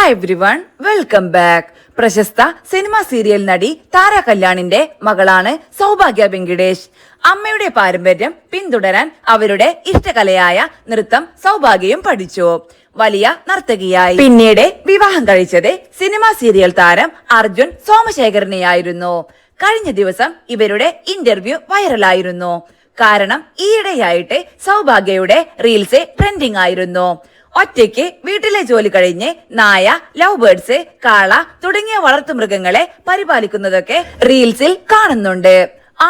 Hi everyone, welcome back. പ്രശസ്ത cinema serial നടി താര കല്യാണിന്റെ മകളാണ് സൗഭാഗ്യ വെങ്കിടേഷ്. അമ്മയുടെ പാരമ്പര്യം പിന്തുടരാൻ അവരുടെ ഇഷ്ടകലയായ നൃത്തം സൗഭാഗ്യയും പഠിച്ചു. വലിയ നർത്തകിയായി. പിന്നീട് വിവാഹം കഴിച്ചത് സിനിമ സീരിയൽ താരം അർജുൻ സോമശേഖരനെയായിരുന്നു. കഴിഞ്ഞ ദിവസം ഇവരുടെ ഇന്റർവ്യൂ വൈറലായിരുന്നു. കാരണം ഈയിടെയായിട്ട് സൗഭാഗ്യയുടെ റീൽസ് ട്രെൻഡിങ് ആയിരുന്നു. ഒറ്റയ്ക്ക് വീട്ടിലെ ജോലി കഴിഞ്ഞ് നായ, ലവ് ബേർഡ്സ്, കാള തുടങ്ങിയ വളർത്തുമൃഗങ്ങളെ പരിപാലിക്കുന്നതൊക്കെ റീൽസിൽ കാണുന്നുണ്ട്.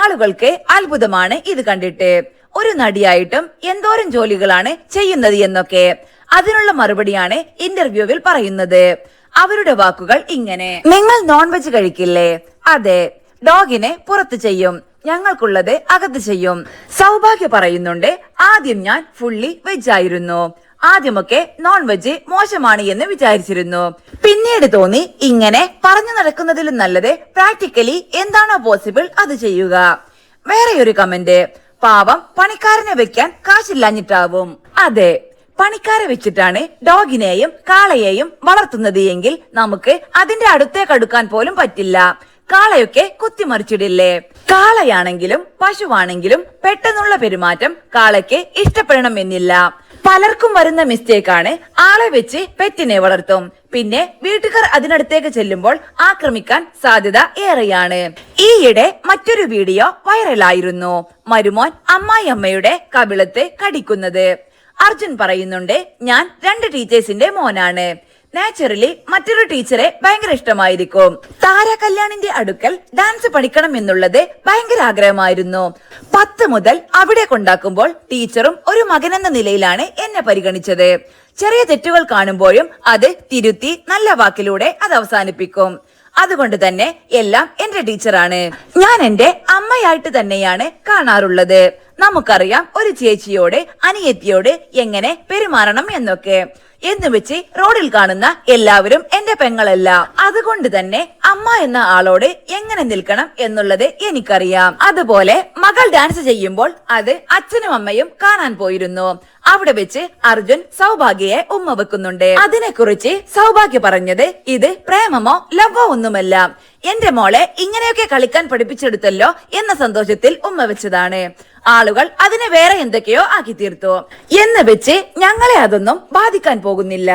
ആളുകൾക്ക് അത്ഭുതമാണ് ഇത് കണ്ടിട്ട്. ഒരു നടിയായിട്ടും എന്തോരം ജോലികളാണ് ചെയ്യുന്നത് എന്നൊക്കെ. അതിനുള്ള മറുപടിയാണ് ഇന്റർവ്യൂവിൽ പറയുന്നത്. അവരുടെ വാക്കുകൾ ഇങ്ങനെ: നിങ്ങൾ നോൺ വെജ് കഴിക്കില്ലേ? അതെ, ഡോഗിനെ പുറത്ത് ചെയ്യും, ഞങ്ങൾക്കുള്ളത് അകത്ത് ചെയ്യും. സൗഭാഗ്യ പറയുന്നുണ്ട്, ആദ്യം ഞാൻ ഫുള്ളി വെജ് ആയിരുന്നു. ആദ്യമൊക്കെ നോൺ വെജ് മോശമാണ് എന്ന് വിചാരിച്ചിരുന്നു. പിന്നീട് തോന്നി ഇങ്ങനെ പറഞ്ഞു നടക്കുന്നതിലും നല്ലത് പ്രാക്ടിക്കലി എന്താണോ പോസിബിൾ അത് ചെയ്യുക. വേറെ ഒരു കമന്റ്: പാവം പണിക്കാരനെ വെക്കാൻ കാശില്ലാഞ്ഞിട്ടാവും. അതെ, പണിക്കാരെ വെച്ചിട്ടാണ് ഡോഗിനെയും കാളയെയും വളർത്തുന്നത് എങ്കിൽ നമുക്ക് അതിന്റെ അടുത്തേക്ക് അടുക്കാൻ പോലും പറ്റില്ല. കാളയൊക്കെ കുത്തിമറിച്ചിടില്ലേ? കാളയാണെങ്കിലും പശുവാണെങ്കിലും പെട്ടെന്നുള്ള പെരുമാറ്റം കാളയ്ക്ക് ഇഷ്ടപ്പെടണമെന്നില്ല. പലർക്കും വരുന്ന മിസ്റ്റേക്കാണ് ആളെ വെച്ച് പെറ്റിനെ വളർത്തും, പിന്നെ വീട്ടുകാർ അതിനടുത്തേക്ക് ചെല്ലുമ്പോൾ ആക്രമിക്കാൻ സാധ്യത ഏറെയാണ്. ഈയിടെ മറ്റൊരു വീഡിയോ വൈറലായിരുന്നു. മരുമോൻ അമ്മായിയമ്മയുടെ കവിളത്ത് കടിക്കുന്നത്. അർജുൻ പറയുന്നുണ്ട്, ഞാൻ 2 ടീച്ചേഴ്സിന്റെ മോനാണ്. നാച്ചുറലി മറ്റൊരു ടീച്ചറെ ഭയങ്കര ഇഷ്ടമായിരിക്കും. താര കല്യാണിന്റെ അടുക്കൽ ഡാൻസ് പഠിക്കണം എന്നുള്ളത് ഭയങ്കര ആഗ്രഹമായിരുന്നു. 10 മുതൽ അവിടെ കൊണ്ടാക്കുമ്പോൾ ടീച്ചറും ഒരു മകനെന്ന നിലയിലാണ് എന്നെ പരിഗണിച്ചത്. ചെറിയ തെറ്റുകൾ കാണുമ്പോഴും അത് തിരുത്തി നല്ല വാക്കിലൂടെ അത് അവസാനിപ്പിക്കും. അതുകൊണ്ട് തന്നെ എല്ലാം എന്റെ ടീച്ചറാണ്. ഞാൻ എന്റെ അമ്മയായിട്ട് തന്നെയാണ് കാണാറുള്ളത്. നമുക്കറിയാം ഒരു ചേച്ചിയോട്, അനിയത്തിയോട് എങ്ങനെ പെരുമാറണം എന്നൊക്കെ. എന്ന് വെച്ച് റോഡിൽ കാണുന്ന എല്ലാവരും എന്റെ പെങ്ങളല്ല. അതുകൊണ്ട് തന്നെ അമ്മ എന്ന ആളോട് എങ്ങനെ നിൽക്കണം എന്നുള്ളത് എനിക്കറിയാം. അതുപോലെ മകൾ ഡാൻസ് ചെയ്യുമ്പോൾ അത് അച്ഛനും അമ്മയും കാണാൻ പോയിരുന്നു. അവിടെ വെച്ച് അർജുൻ സൗഭാഗ്യയെ ഉമ്മ വെക്കുന്നുണ്ട്. അതിനെക്കുറിച്ച് സൗഭാഗ്യ പറഞ്ഞത്, ഇത് പ്രേമമോ ലവോ ഒന്നുമല്ല, എന്റെ മോളെ ഇങ്ങനെയൊക്കെ കളിക്കാൻ പഠിപ്പിച്ചെടുത്തല്ലോ എന്ന സന്തോഷത്തിൽ ഉമ്മ വെച്ചതാണ്. ആളുകൾ അതിനെ വേറെ എന്തൊക്കെയോ ആക്കി തീർത്തു എന്ന് വെച്ച് ഞങ്ങളെ അതൊന്നും ബാധിക്കാൻ പോകുന്നില്ല.